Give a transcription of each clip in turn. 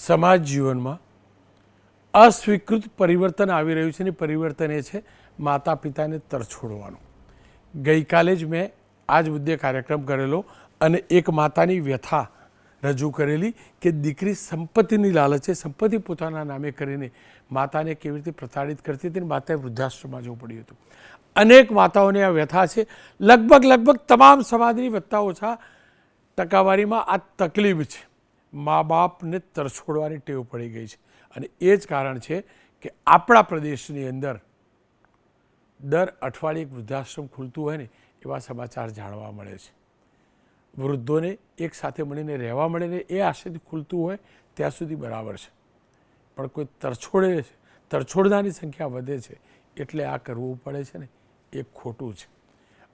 સમાજ જીવનમાં અસ્વીકૃત પરિવર્તન આવી રહ્યું છે અને પરિવર્તન એ છે માતા પિતાને તરછોડવાનું. ગઈકાલે જ મેં આ જ મુદ્દે કાર્યક્રમ કરેલો અને એક માતાની વ્યથા રજૂ કરેલી કે દીકરી સંપત્તિની લાલચે સંપત્તિ પોતાના નામે કરીને માતાને કેવી રીતે પ્રતાડિત કરતી હતી અને માતાએ વૃદ્ધાશ્રમમાં જવું પડ્યું હતું. અનેક માતાઓને આ વ્યથા છે. લગભગ તમામ સમાજની વત્તા ઓછા ટકાવારીમાં આ તકલીફ છે. મા બાપને તરછોડવાની ટેવ પડી ગઈ છે અને એ જ કારણ છે કે આપણા પ્રદેશની અંદર દર અઠવાડિયે એક વૃદ્ધાશ્રમ ખુલતું હોય ને એવા સમાચાર જાણવા મળે છે. વૃદ્ધોને એક સાથે મળીને રહેવા મળે ને એ આશયથી ખુલતું હોય ત્યાં સુધી બરાબર છે, પણ કોઈ તરછોડે છે, તરછોડનારની સંખ્યા વધે છે એટલે આ કરવું પડે છે ને એ ખોટું છે.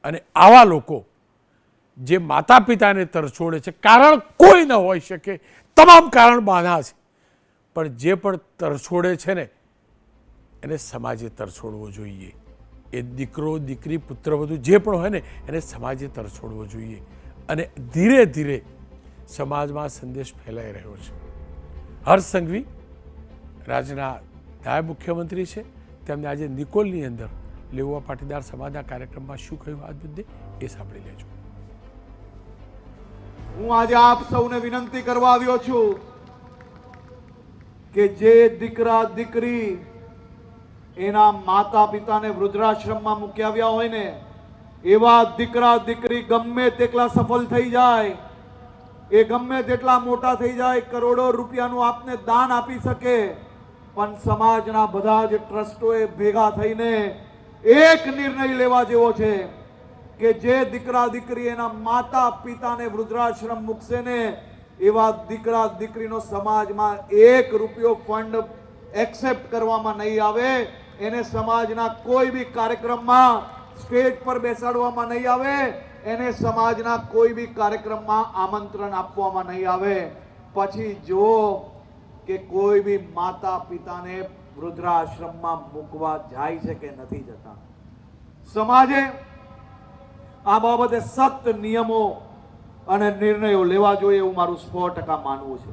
અને આવા લોકો જે માતા પિતાને તરછોડે છે, કારણ કોઈ ન હોઈ શકે, તમામ કારણ બાંધા છે, પણ જે પણ તરછોડે છે ને એને સમાજે તરછોડવો જોઈએ. એ દીકરો દીકરી પુત્રવધુ જે પણ હોય ને એને સમાજે તરછોડવો જોઈએ. અને ધીરે ધીરે સમાજમાં સંદેશ ફેલાઈ રહ્યો છે. હર્ષ સંઘવી રાજ્યના નાયબ મુખ્યમંત્રી છે, તેમને આજે નિકોલની અંદર લેઉવા પાટીદાર સમાજના કાર્યક્રમમાં શું કહ્યું આ મુદ્દે એ સાંભળી લેજો. હું આજે આપ સૌને વિનંતી કરવા આવ્યો છું કે જે દીકરા દીકરી એના માતા પિતાને વૃદ્ધાશ્રમમાં મૂકી આવ્યા હોય ને એવા દીકરા દીકરી ગમે તેટલા સફળ થઈ જાય, એ ગમે તેટલા મોટા થઈ જાય, કરોડો રૂપિયાનું આપને દાન આપી શકે, પણ સમાજના બધા જ ટ્રસ્ટોએ ભેગા થઈને એક નિર્ણય લેવા જેવો છે કે જે દીકરા દીકરી એના માતા પિતાને વૃદ્ધાશ્રમ મૂકશે ને એવા દીકરા દીકરીનો સમાજમાં એક રૂપિયો ફંડ એક્સેપ્ટ કરવામાં નહીં આવે, એને સમાજના કોઈ બી કાર્યક્રમમાં સ્ટેજ પર બેસાડવામાં નહીં આવે, એને સમાજના કોઈ બી કાર્યક્રમમાં આમંત્રણ આપવામાં નહીં આવે. પછી જો કે કોઈ બી માતા પિતાને વૃદ્ધાશ્રમમાં મૂકવા જાય છે કે નથી જતા. સમાજે આ બાબતે સખ્ત નિયમો અને નિર્ણયો લેવા જોઈએ એવું મારું 100% માનવું છે.